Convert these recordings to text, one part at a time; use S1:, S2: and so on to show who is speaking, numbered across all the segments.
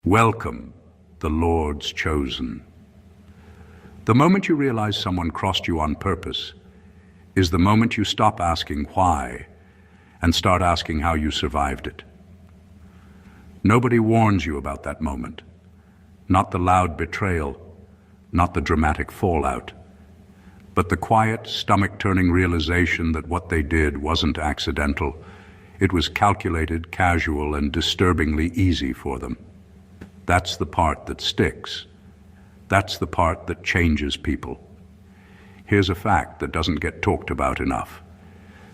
S1: Welcome, the Lord's chosen. The moment you realize someone crossed you on purpose is the moment you stop asking why and start asking how you survived it. Nobody warns you about that moment. Not the loud betrayal, not the dramatic fallout, but the quiet, stomach-turning realization that what they did wasn't accidental. It was calculated, casual, and disturbingly easy for them. That's the part that sticks. That's the part that changes people. Here's a fact that doesn't get talked about enough.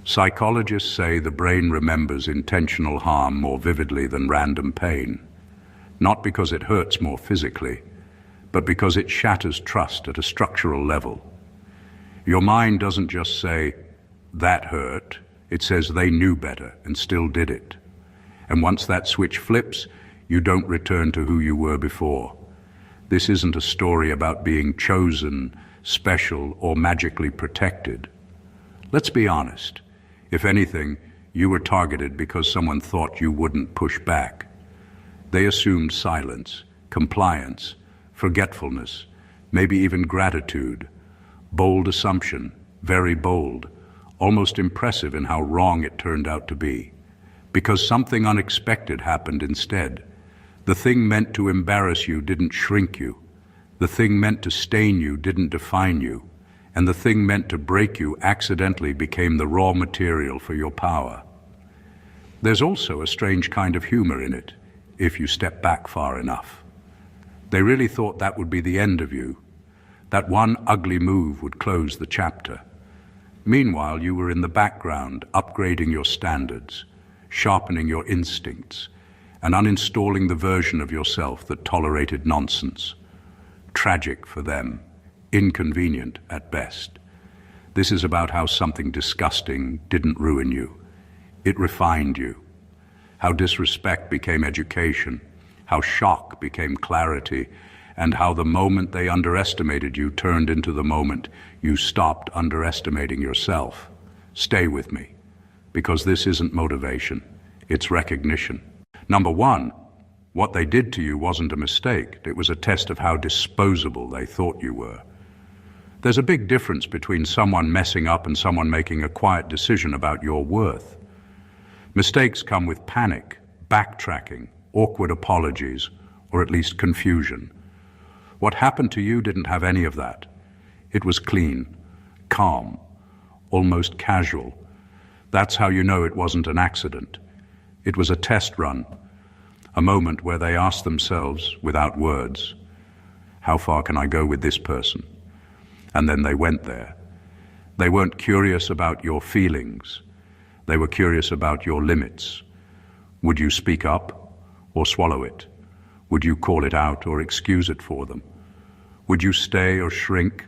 S1: Psychologists say the brain remembers intentional harm more vividly than random pain. Not because it hurts more physically, but because it shatters trust at a structural level. Your mind doesn't just say, "That hurt." It says they knew better and still did it. And once that switch flips, you don't return to who you were before. This isn't a story about being chosen, special, or magically protected. Let's be honest. If anything, you were targeted because someone thought you wouldn't push back. They assumed silence, compliance, forgetfulness, maybe even gratitude. Bold assumption, very bold, almost impressive in how wrong it turned out to be. Because something unexpected happened instead. The thing meant to embarrass you didn't shrink you. The thing meant to stain you didn't define you. And the thing meant to break you accidentally became the raw material for your power. There's also a strange kind of humor in it, if you step back far enough. They really thought that would be the end of you. That one ugly move would close the chapter. Meanwhile, you were in the background, upgrading your standards, sharpening your instincts, and uninstalling the version of yourself that tolerated nonsense. Tragic for them, inconvenient at best. This is about how something disgusting didn't ruin you. It refined you. How disrespect became education, how shock became clarity, and how the moment they underestimated you turned into the moment you stopped underestimating yourself. Stay with me, because this isn't motivation, it's recognition. Number one, what they did to you wasn't a mistake. It was a test of how disposable they thought you were. There's a big difference between someone messing up and someone making a quiet decision about your worth. Mistakes come with panic, backtracking, awkward apologies, or at least confusion. What happened to you didn't have any of that. It was clean, calm, almost casual. That's how you know it wasn't an accident. It was a test run, a moment where they asked themselves, without words, how far can I go with this person? And then they went there. They weren't curious about your feelings. They were curious about your limits. Would you speak up or swallow it? Would you call it out or excuse it for them? Would you stay or shrink?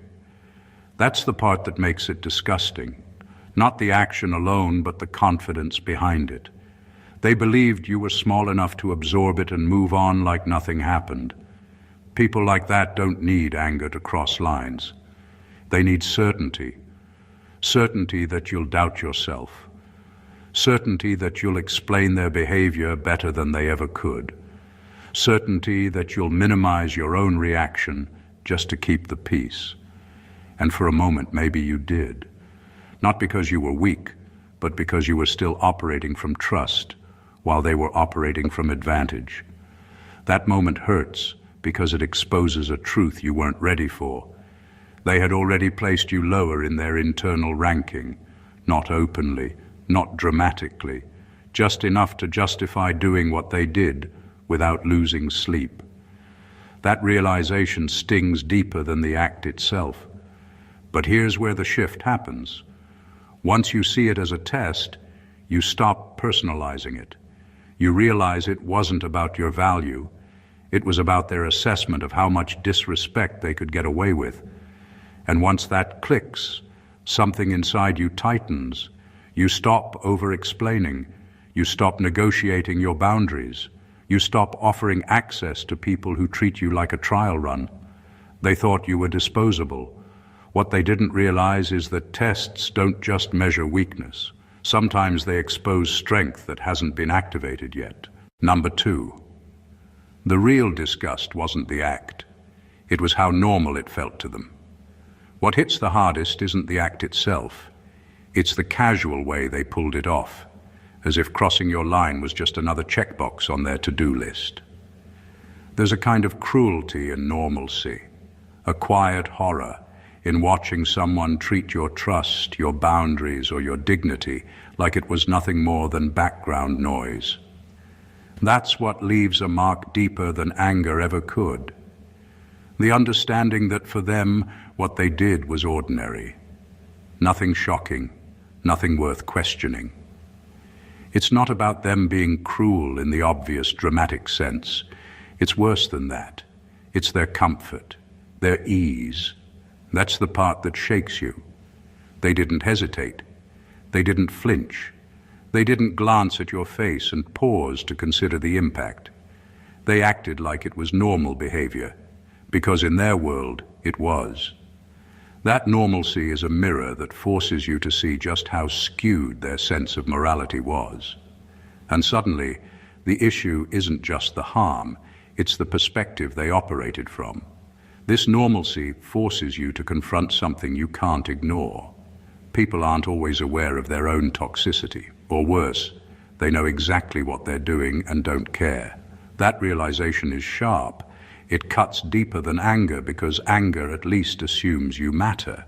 S1: That's the part that makes it disgusting. Not the action alone, but the confidence behind it. They believed you were small enough to absorb it and move on like nothing happened. People like that don't need anger to cross lines. They need certainty. Certainty that you'll doubt yourself. Certainty that you'll explain their behavior better than they ever could. Certainty that you'll minimize your own reaction just to keep the peace. And for a moment, maybe you did. Not because you were weak, but because you were still operating from trust, while they were operating from advantage. That moment hurts because it exposes a truth you weren't ready for. They had already placed you lower in their internal ranking, not openly, not dramatically, just enough to justify doing what they did without losing sleep. That realization stings deeper than the act itself. But here's where the shift happens. Once you see it as a test, you stop personalizing it. You realize it wasn't about your value. It was about their assessment of how much disrespect they could get away with. And once that clicks, something inside you tightens. You stop over-explaining. You stop negotiating your boundaries. You stop offering access to people who treat you like a trial run. They thought you were disposable. What they didn't realize is that tests don't just measure weakness. Sometimes they expose strength that hasn't been activated yet. Number two, The real disgust wasn't the act. It was how normal it felt to them. What hits the hardest isn't the act itself. It's the casual way they pulled it off, as if crossing your line was just another checkbox on their to-do list. There's a kind of cruelty in normalcy, a quiet horror in watching someone treat your trust, your boundaries, or your dignity like it was nothing more than background noise. That's what leaves a mark deeper than anger ever could. The understanding that for them, what they did was ordinary. Nothing shocking, nothing worth questioning. It's not about them being cruel in the obvious dramatic sense. It's worse than that. It's their comfort, their ease. That's the part that shakes you. They didn't hesitate. They didn't flinch. They didn't glance at your face and pause to consider the impact. They acted like it was normal behavior, because in their world, it was. That normalcy is a mirror that forces you to see just how skewed their sense of morality was. And suddenly, the issue isn't just the harm, it's the perspective they operated from. This normalcy forces you to confront something you can't ignore. People aren't always aware of their own toxicity, or worse, they know exactly what they're doing and don't care. That realization is sharp. It cuts deeper than anger because anger at least assumes you matter.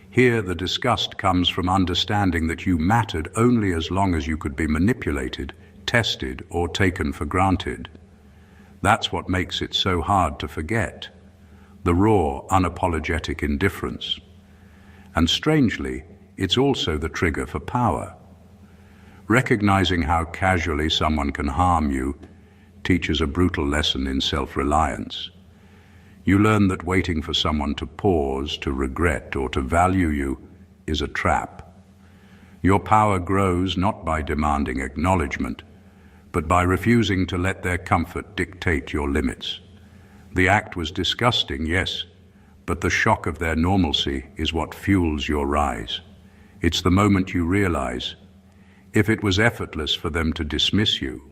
S1: Here, the disgust comes from understanding that you mattered only as long as you could be manipulated, tested, or taken for granted. That's what makes it so hard to forget. The raw, unapologetic indifference. And strangely, it's also the trigger for power. Recognizing how casually someone can harm you teaches a brutal lesson in self-reliance. You learn that waiting for someone to pause, to regret, or to value you is a trap. Your power grows not by demanding acknowledgement, but by refusing to let their comfort dictate your limits. The act was disgusting, yes, but the shock of their normalcy is what fuels your rise. It's the moment you realize, if it was effortless for them to dismiss you,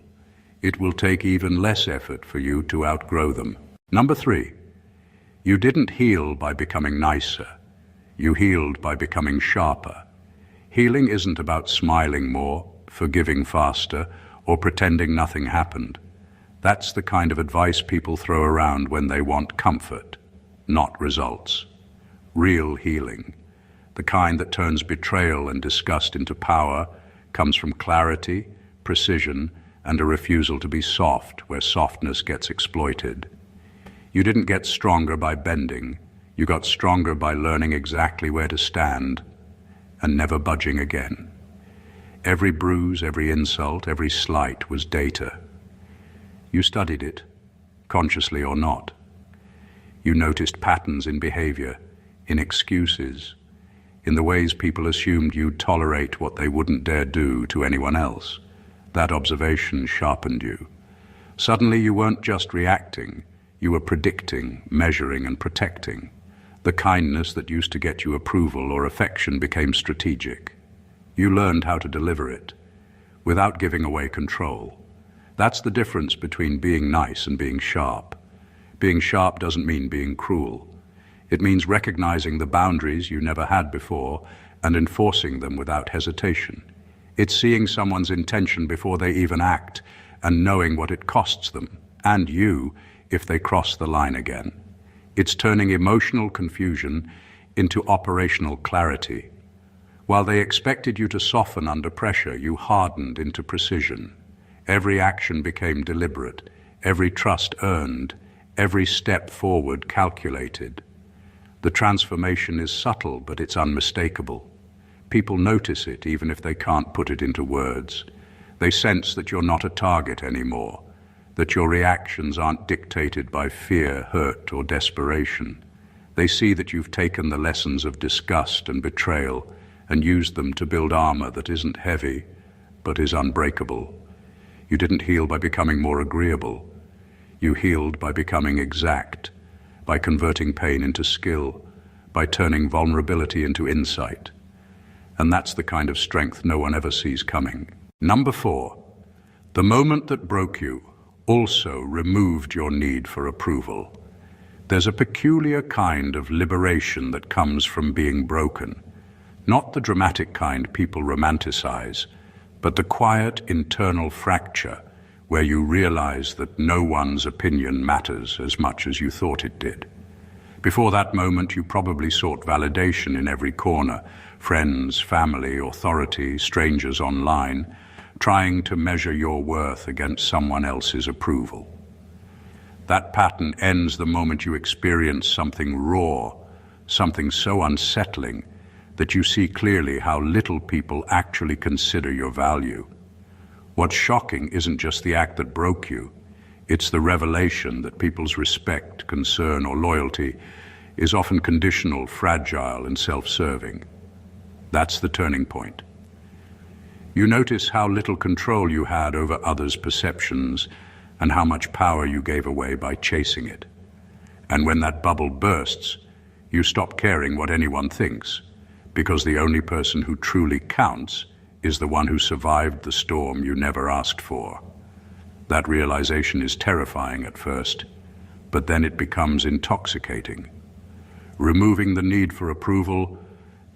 S1: it will take even less effort for you to outgrow them. Number 3, you didn't heal by becoming nicer. You healed by becoming sharper. Healing isn't about smiling more, forgiving faster, or pretending nothing happened. That's the kind of advice people throw around when they want comfort, not results. Real healing, the kind that turns betrayal and disgust into power, comes from clarity, precision, and a refusal to be soft where softness gets exploited. You didn't get stronger by bending. You got stronger by learning exactly where to stand and never budging again. Every bruise, every insult, every slight was data. You studied it, consciously or not. You noticed patterns in behavior, in excuses, in the ways people assumed you'd tolerate what they wouldn't dare do to anyone else. That observation sharpened you. Suddenly you weren't just reacting, you were predicting, measuring, and protecting. The kindness that used to get you approval or affection became strategic. You learned how to deliver it, without giving away control. That's the difference between being nice and being sharp. Being sharp doesn't mean being cruel. It means recognizing the boundaries you never had before and enforcing them without hesitation. It's seeing someone's intention before they even act and knowing what it costs them, and you, if they cross the line again. It's turning emotional confusion into operational clarity. While they expected you to soften under pressure, you hardened into precision. Every action became deliberate, every trust earned, every step forward calculated. The transformation is subtle, but it's unmistakable. People notice it even if they can't put it into words. They sense that you're not a target anymore, that your reactions aren't dictated by fear, hurt, or desperation. They see that you've taken the lessons of disgust and betrayal and used them to build armor that isn't heavy, but is unbreakable. You didn't heal by becoming more agreeable. You healed by becoming exact, by converting pain into skill, by turning vulnerability into insight. And that's the kind of strength no one ever sees coming. Number 4, the moment that broke you also removed your need for approval. There's a peculiar kind of liberation that comes from being broken. Not the dramatic kind people romanticize, but the quiet internal fracture where you realize that no one's opinion matters as much as you thought it did. Before that moment, you probably sought validation in every corner, friends, family, authority, strangers online, trying to measure your worth against someone else's approval. That pattern ends the moment you experience something raw, something so unsettling that you see clearly how little people actually consider your value. What's shocking isn't just the act that broke you, it's the revelation that people's respect, concern, or loyalty is often conditional, fragile, and self-serving. That's the turning point. You notice how little control you had over others' perceptions and how much power you gave away by chasing it. And when that bubble bursts, you stop caring what anyone thinks, because the only person who truly counts is the one who survived the storm you never asked for. That realization is terrifying at first, but then it becomes intoxicating. Removing the need for approval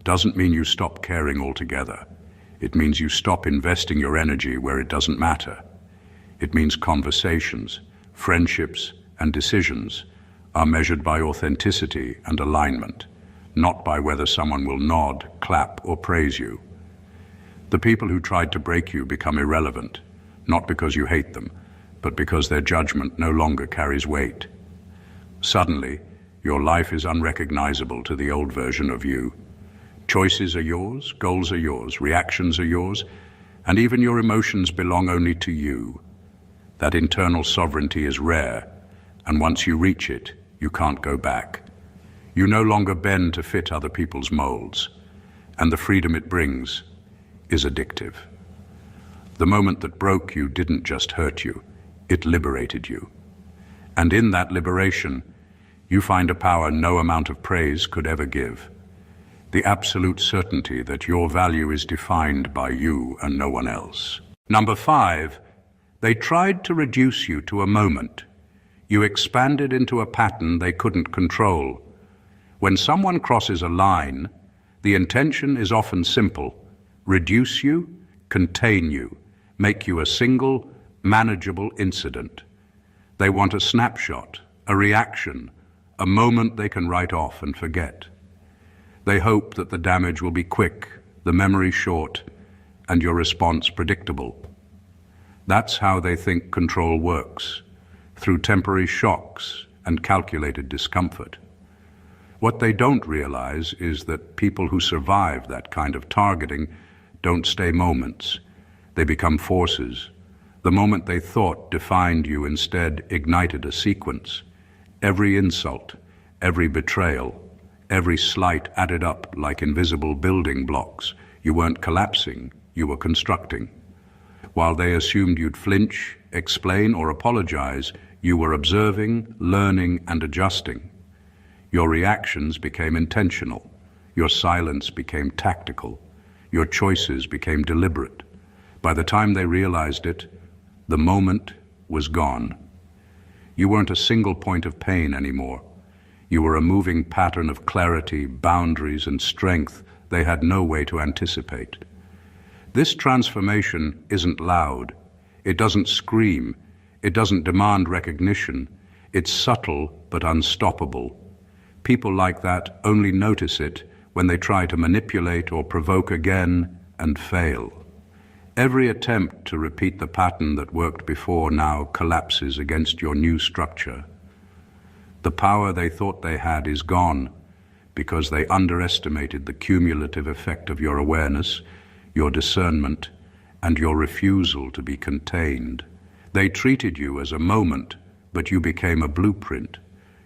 S1: doesn't mean you stop caring altogether. It means you stop investing your energy where it doesn't matter. It means conversations, friendships, and decisions are measured by authenticity and alignment, not by whether someone will nod, clap, or praise you. The people who tried to break you become irrelevant, not because you hate them, but because their judgment no longer carries weight. Suddenly, your life is unrecognizable to the old version of you. Choices are yours, goals are yours, reactions are yours, and even your emotions belong only to you. That internal sovereignty is rare, and once you reach it, you can't go back. You no longer bend to fit other people's molds, and the freedom it brings is addictive. The moment that broke you didn't just hurt you, it liberated you. And in that liberation, you find a power no amount of praise could ever give. The absolute certainty that your value is defined by you and no one else. Number 5, they tried to reduce you to a moment. You expanded into a pattern they couldn't control. When someone crosses a line, the intention is often simple: reduce you, contain you, make you a single, manageable incident. They want a snapshot, a reaction, a moment they can write off and forget. They hope that the damage will be quick, the memory short, and your response predictable. That's how they think control works, through temporary shocks and calculated discomfort. What they don't realize is that people who survive that kind of targeting don't stay moments. They become forces. The moment they thought defined you instead ignited a sequence. Every insult, every betrayal, every slight added up like invisible building blocks. You weren't collapsing, you were constructing. While they assumed you'd flinch, explain, or apologize, you were observing, learning, and adjusting. Your reactions became intentional. Your silence became tactical. Your choices became deliberate. By the time they realized it, the moment was gone. You weren't a single point of pain anymore. You were a moving pattern of clarity, boundaries, and strength they had no way to anticipate. This transformation isn't loud. It doesn't scream. It doesn't demand recognition. It's subtle but unstoppable. People like that only notice it when they try to manipulate or provoke again and fail. Every attempt to repeat the pattern that worked before now collapses against your new structure. The power they thought they had is gone because they underestimated the cumulative effect of your awareness, your discernment, and your refusal to be contained. They treated you as a moment, but you became a blueprint.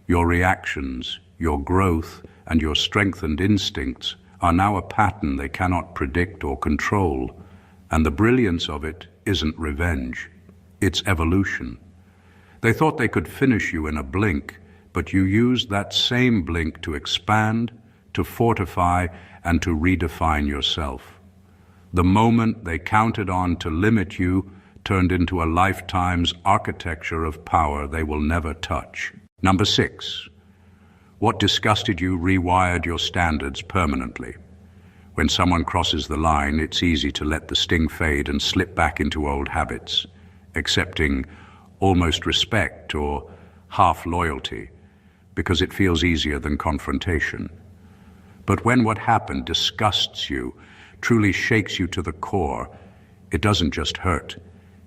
S1: Your reactions, your growth, and your strengthened instincts are now a pattern they cannot predict or control. And the brilliance of it isn't revenge, it's evolution. They thought they could finish you in a blink, but you used that same blink to expand, to fortify, and to redefine yourself. The moment they counted on to limit you turned into a lifetime's architecture of power they will never touch. Number 6. What disgusted you rewired your standards permanently. When someone crosses the line, it's easy to let the sting fade and slip back into old habits, accepting almost respect or half loyalty, because it feels easier than confrontation. But when what happened disgusts you, truly shakes you to the core, it doesn't just hurt.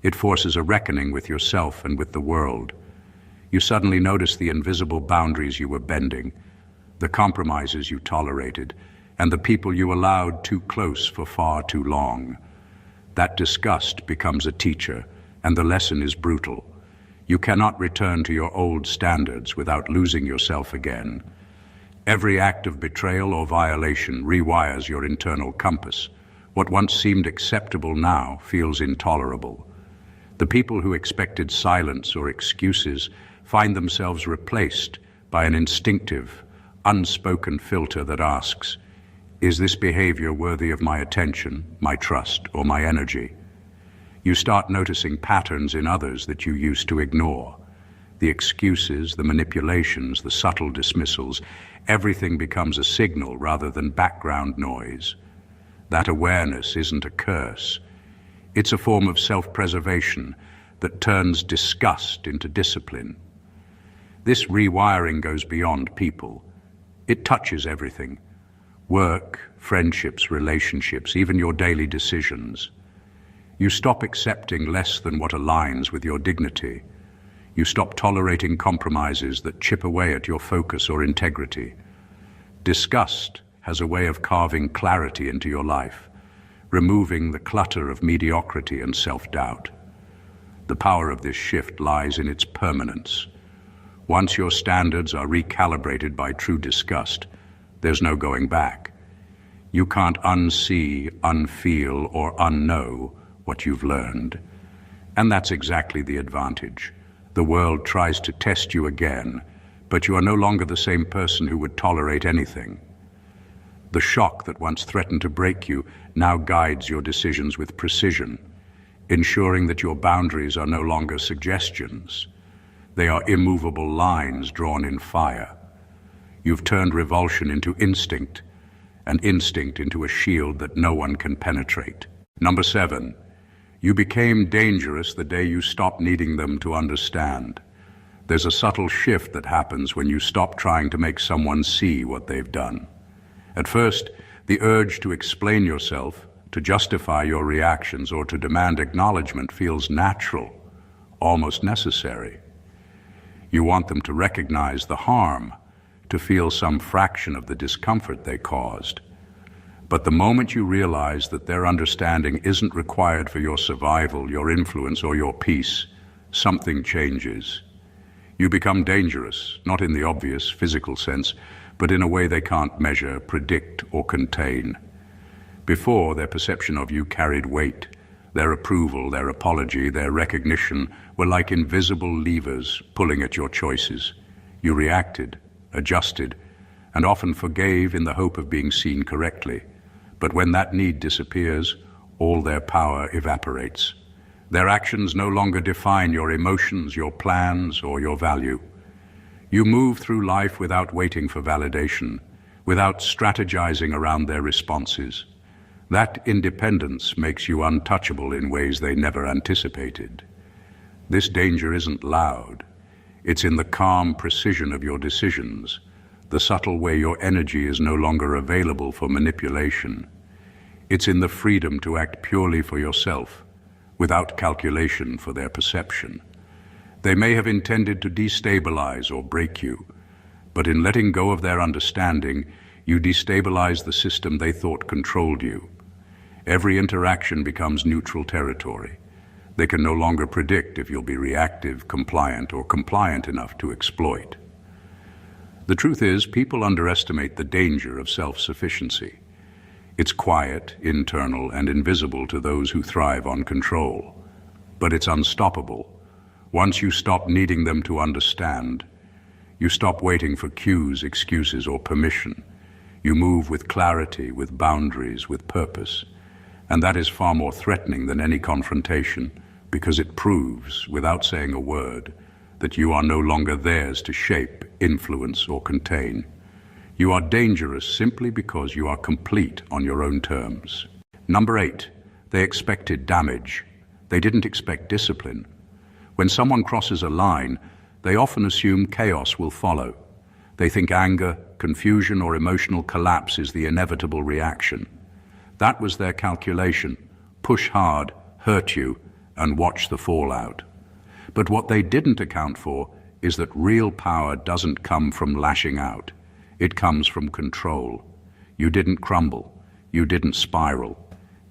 S1: It forces a reckoning with yourself and with the world. You suddenly notice the invisible boundaries you were bending, the compromises you tolerated, and the people you allowed too close for far too long. That disgust becomes a teacher, and the lesson is brutal. You cannot return to your old standards without losing yourself again. Every act of betrayal or violation rewires your internal compass. What once seemed acceptable now feels intolerable. The people who expected silence or excuses find themselves replaced by an instinctive, unspoken filter that asks, is this behavior worthy of my attention, my trust, or my energy? You start noticing patterns in others that you used to ignore. The excuses, the manipulations, the subtle dismissals, everything becomes a signal rather than background noise. That awareness isn't a curse. It's a form of self-preservation that turns disgust into discipline. This rewiring goes beyond people. It touches everything. Work, friendships, relationships, even your daily decisions. You stop accepting less than what aligns with your dignity. You stop tolerating compromises that chip away at your focus or integrity. Disgust has a way of carving clarity into your life, removing the clutter of mediocrity and self-doubt. The power of this shift lies in its permanence. Once your standards are recalibrated by true disgust, there's no going back. You can't unsee, unfeel, or unknow what you've learned. And that's exactly the advantage. The world tries to test you again, but you are no longer the same person who would tolerate anything. The shock that once threatened to break you now guides your decisions with precision, ensuring that your boundaries are no longer suggestions. They are immovable lines drawn in fire. You've turned revulsion into instinct, and instinct into a shield that no one can penetrate. Number 7, you became dangerous the day you stopped needing them to understand. There's a subtle shift that happens when you stop trying to make someone see what they've done. At first, the urge to explain yourself, to justify your reactions, or to demand acknowledgement feels natural, almost necessary. You want them to recognize the harm, to feel some fraction of the discomfort they caused. But the moment you realize that their understanding isn't required for your survival, your influence, or your peace, something changes. You become dangerous, not in the obvious physical sense, but in a way they can't measure, predict, or contain. Before, their perception of you carried weight. Their approval, their apology, their recognition were like invisible levers pulling at your choices. You reacted, adjusted, and often forgave in the hope of being seen correctly. But when that need disappears, all their power evaporates. Their actions no longer define your emotions, your plans, or your value. You move through life without waiting for validation, without strategizing around their responses. That independence makes you untouchable in ways they never anticipated. This danger isn't loud. It's in the calm precision of your decisions, the subtle way your energy is no longer available for manipulation. It's in the freedom to act purely for yourself, without calculation for their perception. They may have intended to destabilize or break you, but in letting go of their understanding, you destabilize the system they thought controlled you. Every interaction becomes neutral territory. They can no longer predict if you'll be reactive, compliant, or compliant enough to exploit. The truth is, people underestimate the danger of self-sufficiency. It's quiet, internal, and invisible to those who thrive on control. But it's unstoppable. Once you stop needing them to understand, you stop waiting for cues, excuses, or permission. You move with clarity, with boundaries, with purpose. And that is far more threatening than any confrontation, because it proves, without saying a word, that you are no longer theirs to shape, influence, or contain. You are dangerous simply because you are complete on your own terms. Number 8, they expected damage. They didn't expect discipline. When someone crosses a line, they often assume chaos will follow. They think anger, confusion, or emotional collapse is the inevitable reaction. That was their calculation: push hard, hurt you, and watch the fallout. But what they didn't account for is that real power doesn't come from lashing out. It comes from control. You didn't crumble. You didn't spiral.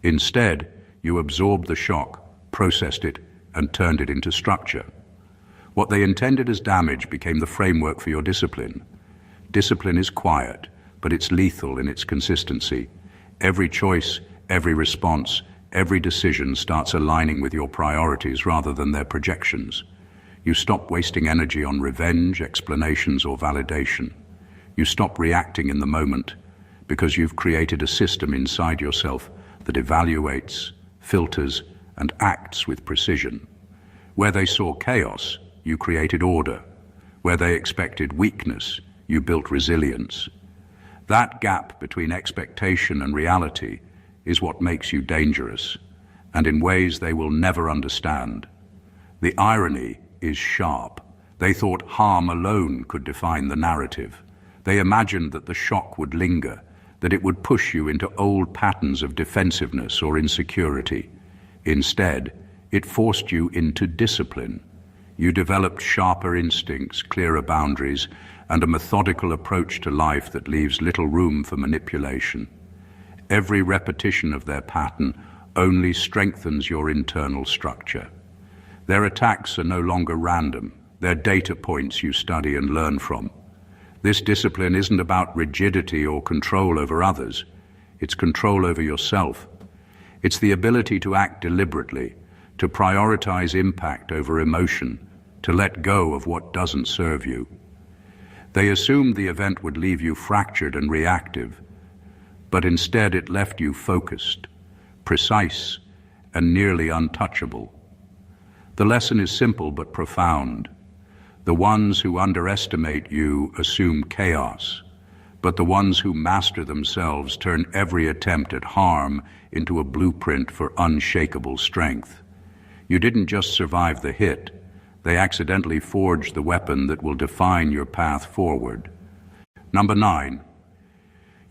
S1: Instead, you absorbed the shock, processed it, and turned it into structure. What they intended as damage became the framework for your discipline. Discipline is quiet, but it's lethal in its consistency. Every choice, every response, every decision starts aligning with your priorities rather than their projections. You stop wasting energy on revenge, explanations, or validation. You stop reacting in the moment because you've created a system inside yourself that evaluates, filters, and acts with precision. Where they saw chaos, you created order. Where they expected weakness, you built resilience. That gap between expectation and reality is what makes you dangerous, and in ways they will never understand. The irony is sharp. They thought harm alone could define the narrative. They imagined that the shock would linger, that it would push you into old patterns of defensiveness or insecurity. Instead, it forced you into discipline. You developed sharper instincts, clearer boundaries, and a methodical approach to life that leaves little room for manipulation. Every repetition of their pattern only strengthens your internal structure. Their attacks are no longer random. They're data points you study and learn from. This discipline isn't about rigidity or control over others. It's control over yourself. It's the ability to act deliberately, to prioritize impact over emotion, to let go of what doesn't serve you. They assumed the event would leave you fractured and reactive, but instead it left you focused, precise, and nearly untouchable. The lesson is simple but profound. The ones who underestimate you assume chaos, but the ones who master themselves turn every attempt at harm into a blueprint for unshakable strength. You didn't just survive the hit, they accidentally forged the weapon that will define your path forward. Number 9,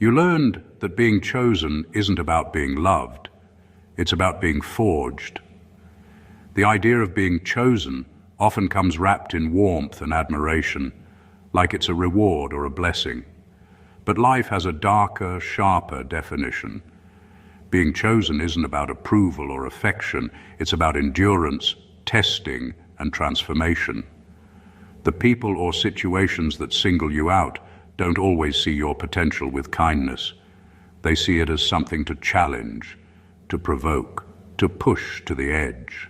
S1: you learned that being chosen isn't about being loved, it's about being forged. The idea of being chosen often comes wrapped in warmth and admiration, like it's a reward or a blessing. But life has a darker, sharper definition. Being chosen isn't about approval or affection, it's about endurance, testing, and transformation. The people or situations that single you out don't always see your potential with kindness. They see it as something to challenge, to provoke, to push to the edge.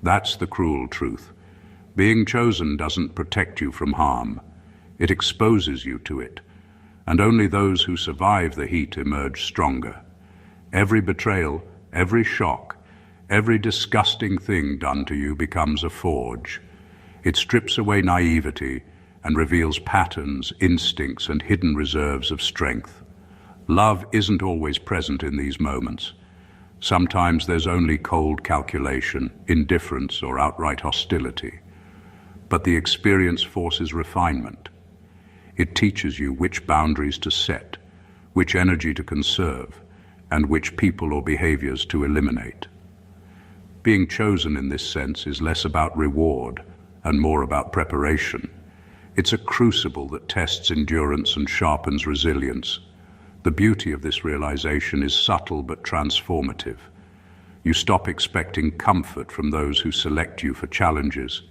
S1: That's the cruel truth. Being chosen doesn't protect you from harm. It exposes you to it, and only those who survive the heat emerge stronger. Every betrayal, every shock, every disgusting thing done to you becomes a forge. It strips away naivety and reveals patterns, instincts, and hidden reserves of strength. Love isn't always present in these moments. Sometimes there's only cold calculation, indifference, or outright hostility. But the experience forces refinement. It teaches you which boundaries to set, which energy to conserve, and which people or behaviors to eliminate. Being chosen in this sense is less about reward and more about preparation. It's a crucible that tests endurance and sharpens resilience. The beauty of this realization is subtle but transformative. You stop expecting comfort from those who select you for challenges,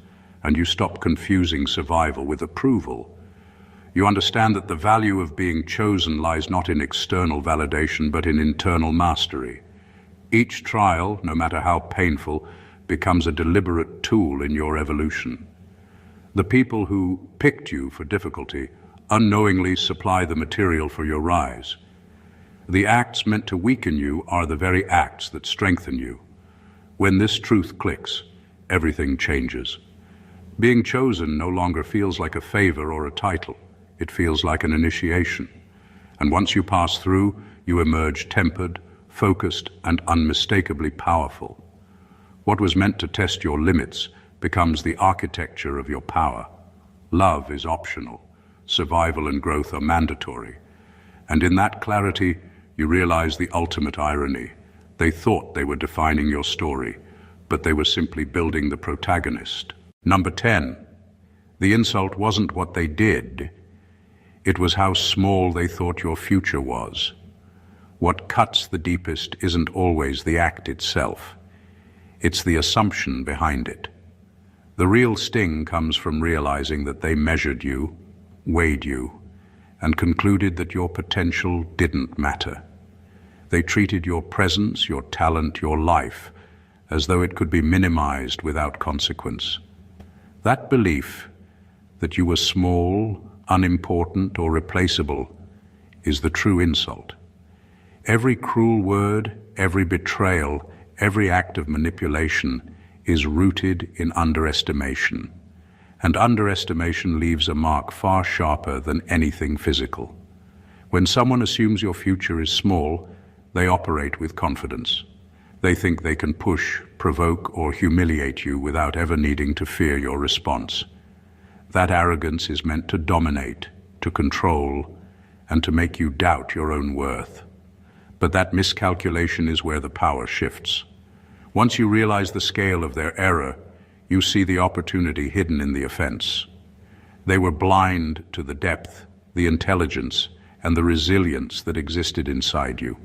S1: and you stop confusing survival with approval. You understand that the value of being chosen lies not in external validation but in internal mastery. Each trial, no matter how painful, becomes a deliberate tool in your evolution. The people who picked you for difficulty unknowingly supply the material for your rise. The acts meant to weaken you are the very acts that strengthen you. When this truth clicks, everything changes. Being chosen no longer feels like a favor or a title. It feels like an initiation. And once you pass through, you emerge tempered, focused, and unmistakably powerful. What was meant to test your limits becomes the architecture of your power. Love is optional. Survival and growth are mandatory. And in that clarity, you realize the ultimate irony. They thought they were defining your story, but they were simply building the protagonist. Number 10. The insult wasn't what they did. It was how small they thought your future was. What cuts the deepest isn't always the act itself. It's the assumption behind it. The real sting comes from realizing that they measured you, weighed you, and concluded that your potential didn't matter. They treated your presence, your talent, your life, as though it could be minimized without consequence. That belief that you were small, unimportant, or replaceable is the true insult. Every cruel word, every betrayal, every act of manipulation is rooted in underestimation. And underestimation leaves a mark far sharper than anything physical. When someone assumes your future is small, they operate with confidence. They think they can push, provoke, or humiliate you without ever needing to fear your response. That arrogance is meant to dominate, to control, and to make you doubt your own worth. But that miscalculation is where the power shifts. Once you realize the scale of their error, you see the opportunity hidden in the offense. They were blind to the depth, the intelligence, and the resilience that existed inside you.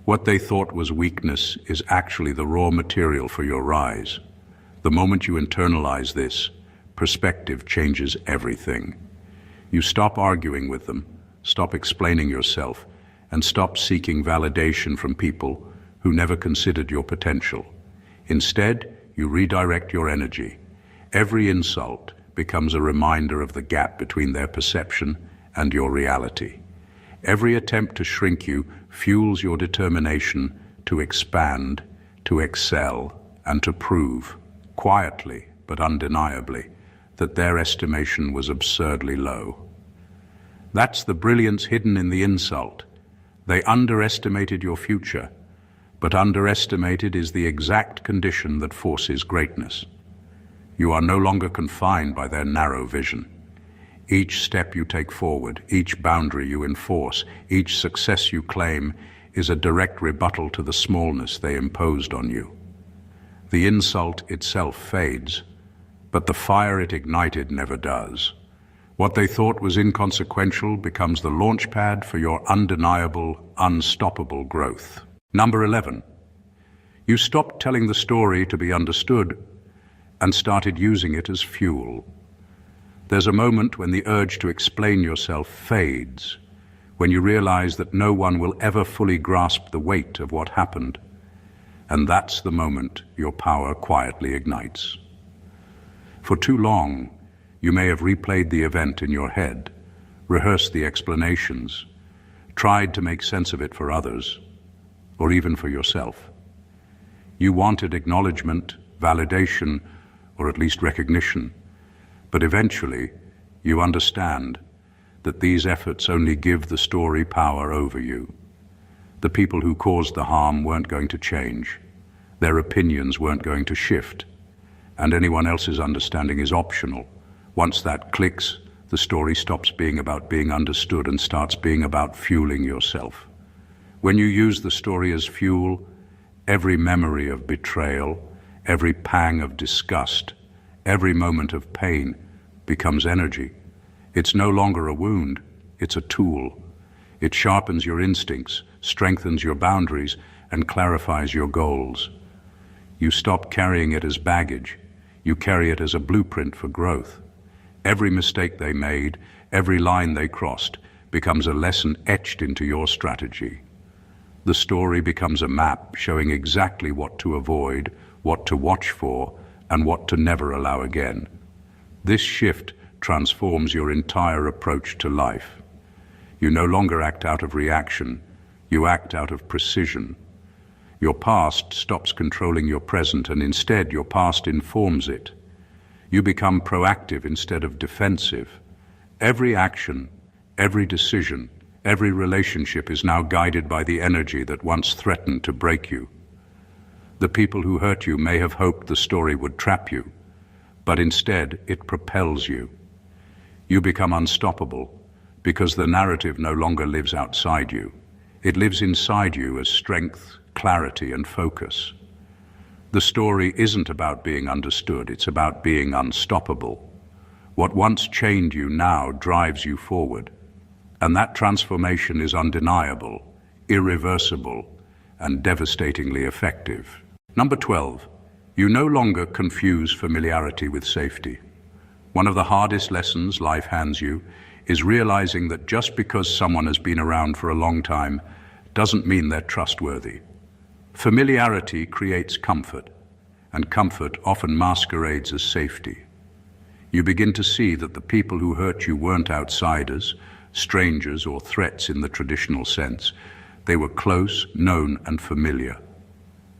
S1: What they thought was weakness is actually the raw material for your rise. The moment you internalize this, perspective changes everything. You stop arguing with them, stop explaining yourself, and stop seeking validation from people who never considered your potential. Instead, you redirect your energy. Every insult becomes a reminder of the gap between their perception and your reality. Every attempt to shrink you fuels your determination to expand, to excel, and to prove, quietly but undeniably, that their estimation was absurdly low. That's the brilliance hidden in the insult. They underestimated your future, but underestimated is the exact condition that forces greatness. You are no longer confined by their narrow vision. Each step you take forward, each boundary you enforce, each success you claim is a direct rebuttal to the smallness they imposed on you. The insult itself fades, but the fire it ignited never does. What they thought was inconsequential becomes the launchpad for your undeniable, unstoppable growth. Number 11. You stopped telling the story to be understood and started using it as fuel. There's a moment when the urge to explain yourself fades, when you realize that no one will ever fully grasp the weight of what happened. And that's the moment your power quietly ignites. For too long, you may have replayed the event in your head, rehearsed the explanations, tried to make sense of it for others, or even for yourself. You wanted acknowledgement, validation, or at least recognition, but eventually you understand that these efforts only give the story power over you. The people who caused the harm weren't going to change. Their opinions weren't going to shift, and anyone else's understanding is optional. Once that clicks, the story stops being about being understood and starts being about fueling yourself. When you use the story as fuel, every memory of betrayal, every pang of disgust, every moment of pain becomes energy. It's no longer a wound, it's a tool. It sharpens your instincts, strengthens your boundaries, and clarifies your goals. You stop carrying it as baggage. You carry it as a blueprint for growth. Every mistake they made, every line they crossed, becomes a lesson etched into your strategy. The story becomes a map showing exactly what to avoid, what to watch for, and what to never allow again. This shift transforms your entire approach to life. You no longer act out of reaction, you act out of precision. Your past stops controlling your present, and instead your past informs it. You become proactive instead of defensive. Every action, every decision, every relationship is now guided by the energy that once threatened to break you. The people who hurt you may have hoped the story would trap you, but instead it propels you. You become unstoppable because the narrative no longer lives outside you. It lives inside you as strength, clarity, and focus. The story isn't about being understood, it's about being unstoppable. What once chained you now drives you forward, and that transformation is undeniable, irreversible, and devastatingly effective. Number 12, you no longer confuse familiarity with safety. One of the hardest lessons life hands you is realizing that just because someone has been around for a long time doesn't mean they're trustworthy. Familiarity creates comfort, and comfort often masquerades as safety. You begin to see that the people who hurt you weren't outsiders, strangers, or threats in the traditional sense. They were close, known, and familiar.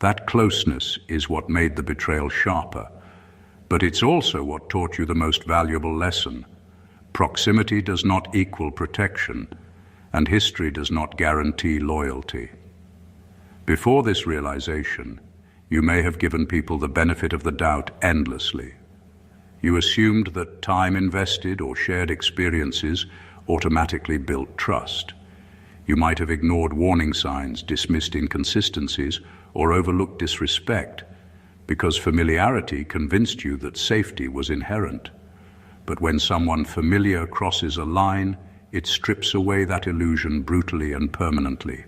S1: That closeness is what made the betrayal sharper, but it's also what taught you the most valuable lesson. Proximity does not equal protection, and history does not guarantee loyalty. Before this realization, you may have given people the benefit of the doubt endlessly. You assumed that time invested or shared experiences automatically built trust. You might have ignored warning signs, dismissed inconsistencies, or overlooked disrespect because familiarity convinced you that safety was inherent. But when someone familiar crosses a line, it strips away that illusion brutally and permanently.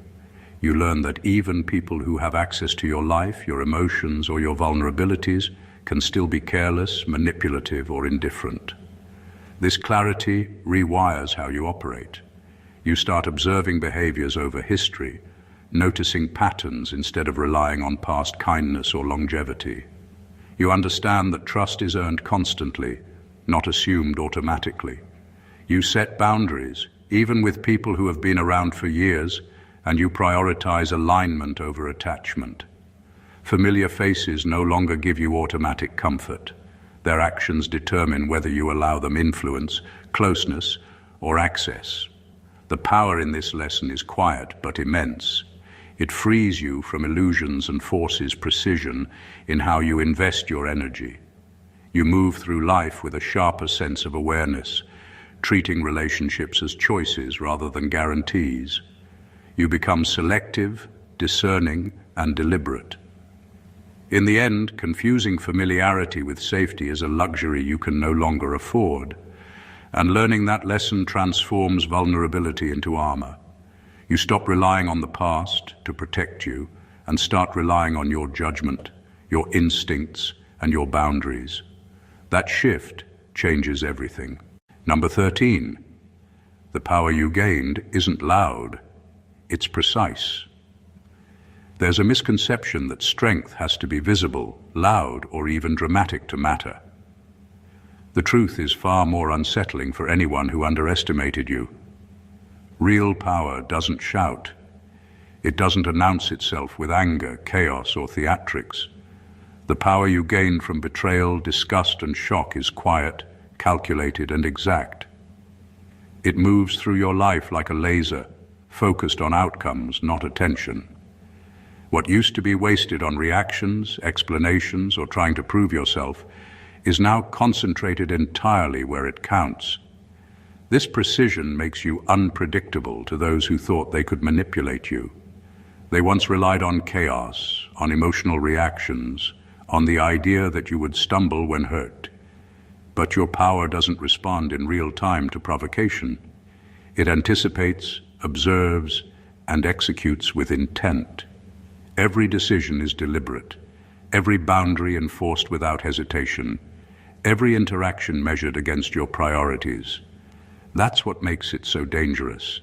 S1: You learn that even people who have access to your life, your emotions, or your vulnerabilities can still be careless, manipulative, or indifferent. This clarity rewires how you operate. You start observing behaviors over history, noticing patterns instead of relying on past kindness or longevity. You understand that trust is earned constantly, not assumed automatically. You set boundaries, even with people who have been around for years, and you prioritize alignment over attachment. Familiar faces no longer give you automatic comfort. Their actions determine whether you allow them influence, closeness, or access. The power in this lesson is quiet but immense. It frees you from illusions and forces precision in how you invest your energy. You move through life with a sharper sense of awareness, treating relationships as choices rather than guarantees. You become selective, discerning, and deliberate. In the end, confusing familiarity with safety is a luxury you can no longer afford, and learning that lesson transforms vulnerability into armor. You stop relying on the past to protect you and start relying on your judgment, your instincts, and your boundaries. That shift changes everything. Number 13, the power you gained isn't loud, it's precise. There's a misconception that strength has to be visible, loud, or even dramatic to matter. The truth is far more unsettling for anyone who underestimated you. Real power doesn't shout. It doesn't announce itself with anger, chaos, or theatrics. The power you gain from betrayal, disgust, and shock is quiet, calculated, and exact. It moves through your life like a laser, focused on outcomes, not attention. What used to be wasted on reactions, explanations, or trying to prove yourself is now concentrated entirely where it counts. This precision makes you unpredictable to those who thought they could manipulate you. They once relied on chaos, on emotional reactions, on the idea that you would stumble when hurt. But your power doesn't respond in real time to provocation. It anticipates, observes, and executes with intent. Every decision is deliberate, every boundary enforced without hesitation, every interaction measured against your priorities. That's what makes it so dangerous.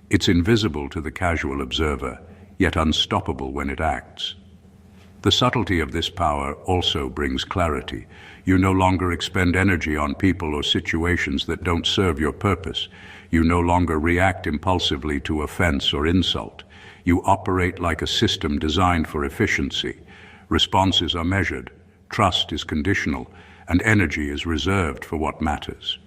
S1: It's invisible to the casual observer, yet unstoppable when it acts. The subtlety of this power also brings clarity. You no longer expend energy on people or situations that don't serve your purpose. You no longer react impulsively to offense or insult. You operate like a system designed for efficiency. Responses are measured, trust is conditional, and energy is reserved for what matters.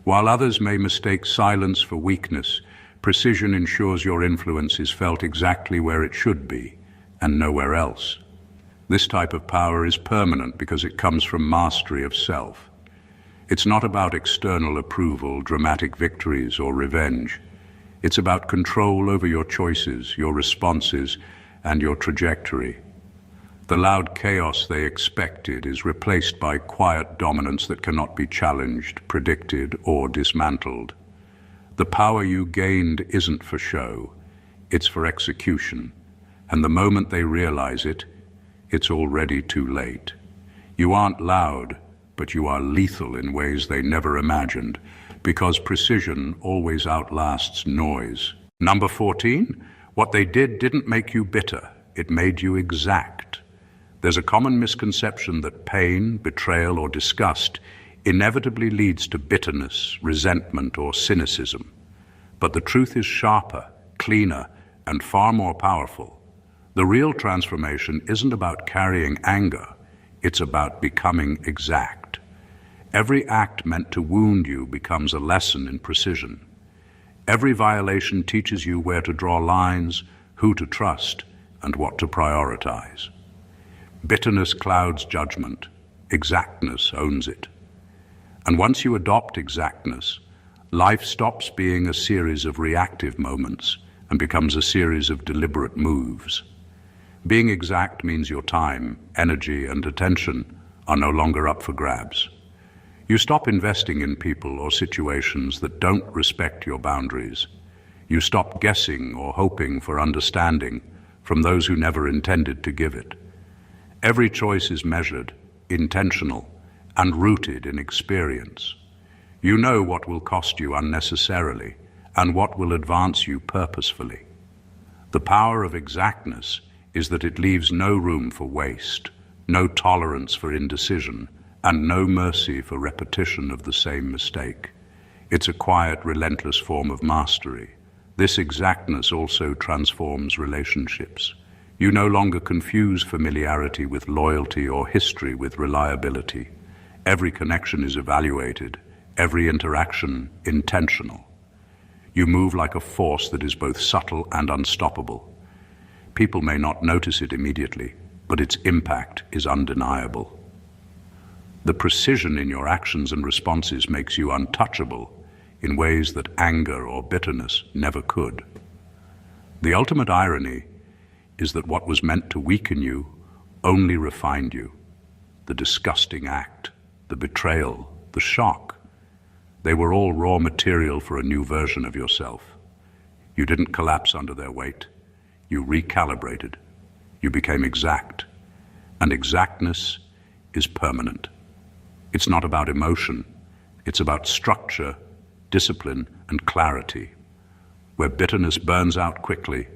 S1: While others may mistake silence for weakness, precision ensures your influence is felt exactly where it should be, and nowhere else. This type of power is permanent because it comes from mastery of self. It's not about external approval, dramatic victories, or revenge. It's about control over your choices, your responses, and your trajectory. The loud chaos they expected is replaced by quiet dominance that cannot be challenged, predicted, or dismantled. The power you gained isn't for show, it's for execution. And the moment they realize it, it's already too late. You aren't loud, but you are lethal in ways they never imagined, because precision always outlasts noise. Number 14, what they did didn't make you bitter, it made you exact. There's a common misconception that pain, betrayal, or disgust inevitably leads to bitterness, resentment, or cynicism. But the truth is sharper, cleaner, and far more powerful. The real transformation isn't about carrying anger, it's about becoming exact. Every act meant to wound you becomes a lesson in precision. Every violation teaches you where to draw lines, who to trust, and what to prioritize. Bitterness clouds judgment, exactness owns it. And once you adopt exactness, life stops being a series of reactive moments and becomes a series of deliberate moves. Being exact means your time, energy, and attention are no longer up for grabs. You stop investing in people or situations that don't respect your boundaries. You stop guessing or hoping for understanding from those who never intended to give it. Every choice is measured, intentional, and rooted in experience. You know what will cost you unnecessarily and what will advance you purposefully. The power of exactness is that it leaves no room for waste, no tolerance for indecision, and no mercy for repetition of the same mistake. It's a quiet, relentless form of mastery. This exactness also transforms relationships. You no longer confuse familiarity with loyalty or history with reliability. Every connection is evaluated, every interaction intentional. You move like a force that is both subtle and unstoppable. People may not notice it immediately, but its impact is undeniable. The precision in your actions and responses makes you untouchable in ways that anger or bitterness never could. The ultimate irony is that what was meant to weaken you only refined you. The disgusting act, the betrayal, the shock, they were all raw material for a new version of yourself. You didn't collapse under their weight. You recalibrated. You became exact. And exactness is permanent. It's not about emotion. It's about structure, discipline, and clarity. Where bitterness burns out quickly,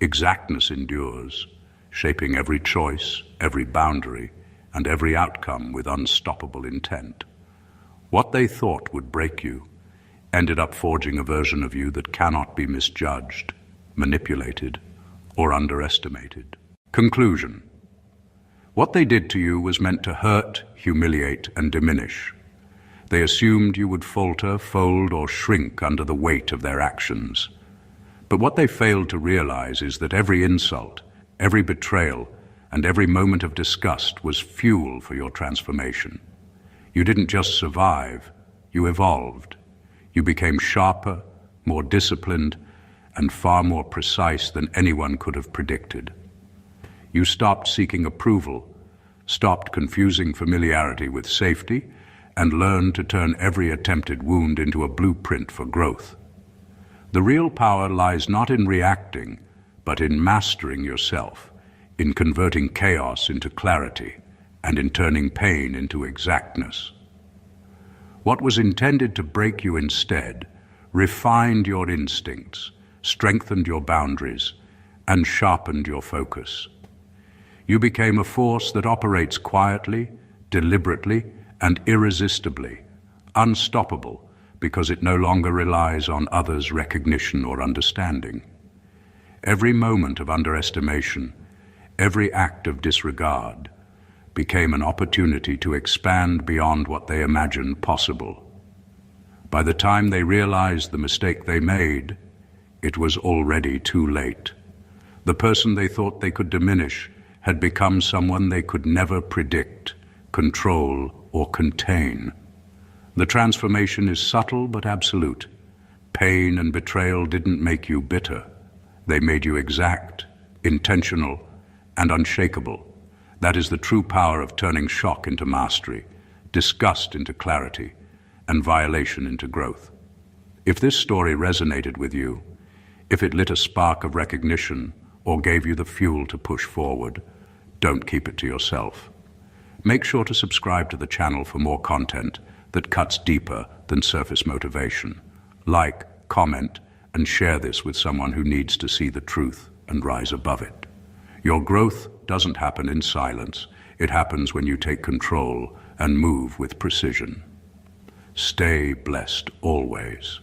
S1: exactness endures, shaping every choice, every boundary, and every outcome with unstoppable intent. What they thought would break you ended up forging a version of you that cannot be misjudged, manipulated, or underestimated. Conclusion. What they did to you was meant to hurt, humiliate, and diminish. They assumed you would falter, fold, or shrink under the weight of their actions. But what they failed to realize is that every insult, every betrayal, and every moment of disgust was fuel for your transformation. You didn't just survive, you evolved. You became sharper, more disciplined, and far more precise than anyone could have predicted. You stopped seeking approval, stopped confusing familiarity with safety, and learned to turn every attempted wound into a blueprint for growth. The real power lies not in reacting, but in mastering yourself, in converting chaos into clarity, and in turning pain into exactness. What was intended to break you instead refined your instincts, strengthened your boundaries, and sharpened your focus. You became a force that operates quietly, deliberately, and irresistibly, unstoppable, because it no longer relies on others' recognition or understanding. Every moment of underestimation, every act of disregard, became an opportunity to expand beyond what they imagined possible. By the time they realized the mistake they made, it was already too late. The person they thought they could diminish had become someone they could never predict, control, or contain. The transformation is subtle but absolute. Pain and betrayal didn't make you bitter. They made you exact, intentional, and unshakable. That is the true power of turning shock into mastery, disgust into clarity, and violation into growth. If this story resonated with you, if it lit a spark of recognition or gave you the fuel to push forward, don't keep it to yourself. Make sure to subscribe to the channel for more content that cuts deeper than surface motivation. Like, comment, and share this with someone who needs to see the truth and rise above it. Your growth doesn't happen in silence. It happens when you take control and move with precision. Stay blessed always.